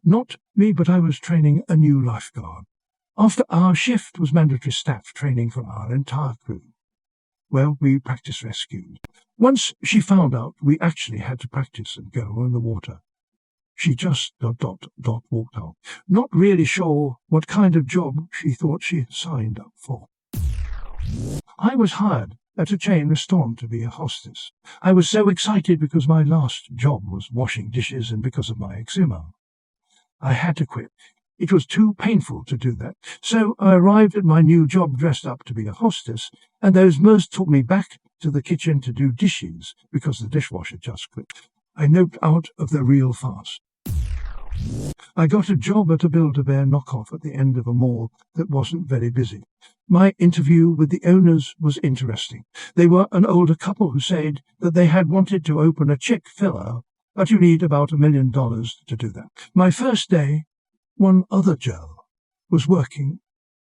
Not me, but I was training a new lifeguard. After our shift was mandatory staff training for our entire crew. Well, we practice rescues. Once she found out we actually had to practice and go in the water, she just ... walked out, not really sure what kind of job she thought she had signed up for. I was hired at a chain restaurant to be a hostess. I was so excited because my last job was washing dishes and because of my eczema. I had to quit. It was too painful to do that. So I arrived at my new job dressed up to be a hostess, and those most took me back to the kitchen to do dishes because the dishwasher just quit. I noped out of there real fast. I got a job at a Build-A-Bear knockoff at the end of a mall that wasn't very busy. My interview with the owners was interesting. They were an older couple who said that they had wanted to open a Chick Fil A, but you need about $1 million to do that. My first day, one other girl was working,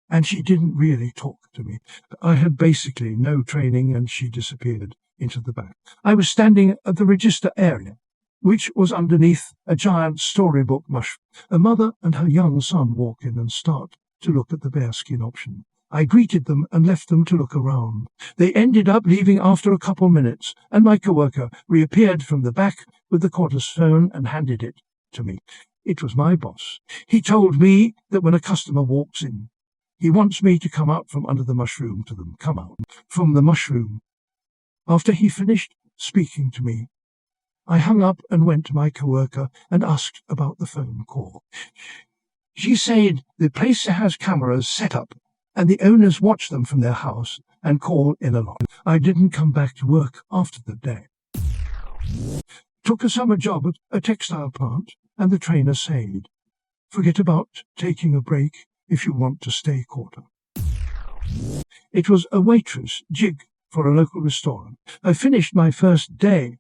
and she didn't really talk to me. I had basically no training, and she disappeared into the back. I was standing at the register area, which was underneath a giant storybook mushroom. A mother and her young son walk in and start to look at the bearskin option. I greeted them and left them to look around. They ended up leaving after a couple minutes, and my coworker reappeared from the back with the cordless phone and handed it to me. It was my boss. He told me that when a customer walks in, he wants me to come out from under the mushroom to them. Come out from the mushroom. After he finished speaking to me, I hung up and went to my coworker and asked about the phone call. She said the place has cameras set up and the owners watch them from their house and call in a lot. I didn't come back to work after the day. Took a summer job at a textile plant, and the trainer said, forget about taking a break if you want to stay quarter. It was a waitress gig for a local restaurant. I finished my first day,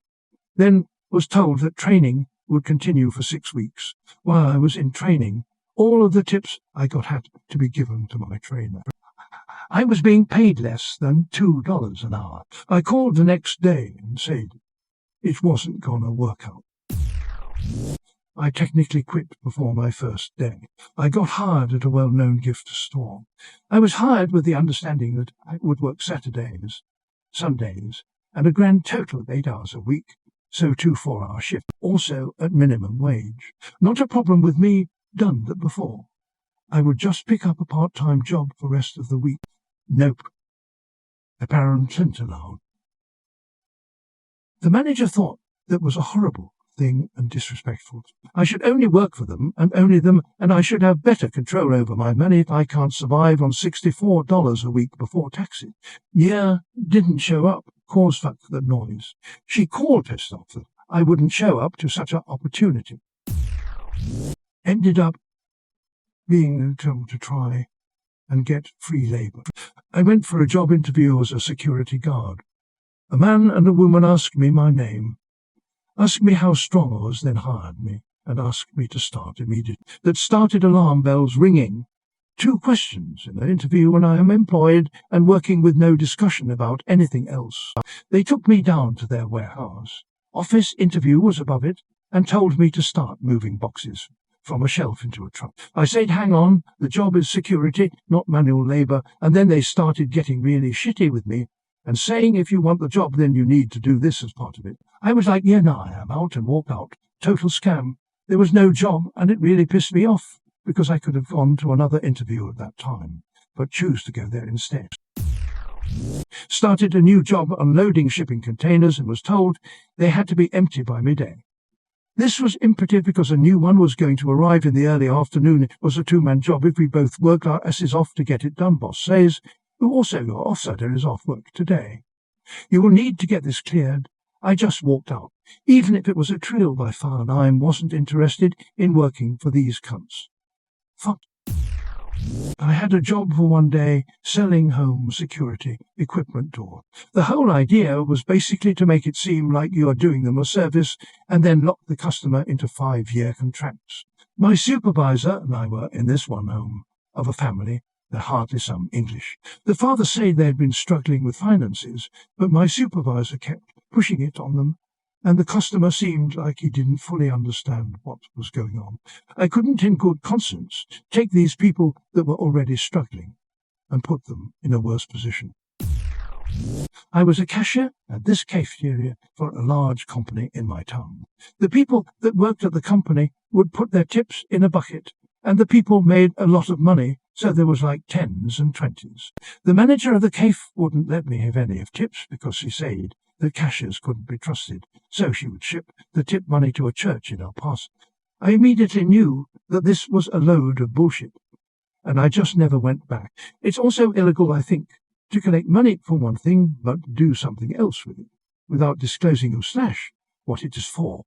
then was told that training would continue for 6 weeks. While I was in training, all of the tips I got had to be given to my trainer. I was being paid less than $2 an hour. I called the next day and said it wasn't gonna work out. I technically quit before my first day. I got hired at a well-known gift store. I was hired with the understanding that I would work Saturdays, Sundays, and a grand total of 8 hours a week, so 2 4-hour shifts, also at minimum wage. Not a problem with me, done that before. I would just pick up a part-time job for the rest of the week. Nope. Apparently allowed. The manager thought that was a horrible thing and disrespectful. I should only work for them, and I should have better control over my money if I can't survive on $64 a week before taxes. Yeah, didn't show up, caused fuck the noise. She called pissed off that I wouldn't show up to such an opportunity. Ended up being told to try and get free labor. I went for a job interview as a security guard. A man and a woman asked me my name, asked me how strong I was, then hired me, and asked me to start immediately. That started alarm bells ringing. 2 questions in an interview when I am employed and working with no discussion about anything else. They took me down to their warehouse. Office interview was above it and told me to start moving boxes from a shelf into a truck. I said, hang on, the job is security, not manual labor, and then they started getting really shitty with me and saying if you want the job then you need to do this as part of it. I was like, yeah, no, I am out, and walked out. Total scam. There was no job, and it really pissed me off because I could have gone to another interview at that time, but choose to go there instead. Started a new job unloading shipping containers and was told they had to be empty by midday. This was imperative because a new one was going to arrive in the early afternoon. It was a 2-man job. If we both worked our asses off to get it done, boss says. Also, your offsider is off work today. You will need to get this cleared. I just walked out. Even if it was a trill by far, and I wasn't interested in working for these cunts. Fuck. I had a job for one day selling home security equipment door. The whole idea was basically to make it seem like you are doing them a service and then lock the customer into 5-year contracts. My supervisor and I were in this one home of a family that hardly some English. The father said they had been struggling with finances, but my supervisor kept pushing it on them and the customer seemed like he didn't fully understand what was going on. I couldn't in good conscience take these people that were already struggling and put them in a worse position. I was a cashier at this cafeteria for a large company in my town. The people that worked at the company would put their tips in a bucket, and the people made a lot of money, so there was like 10s and 20s. The manager of the cafe wouldn't let me have any of tips because she said that cashiers couldn't be trusted, so she would ship the tip money to a church in El Paso. I immediately knew that this was a load of bullshit, and I just never went back. It's also illegal, I think, to collect money for one thing, but do something else with it, without disclosing your stash, what it is for.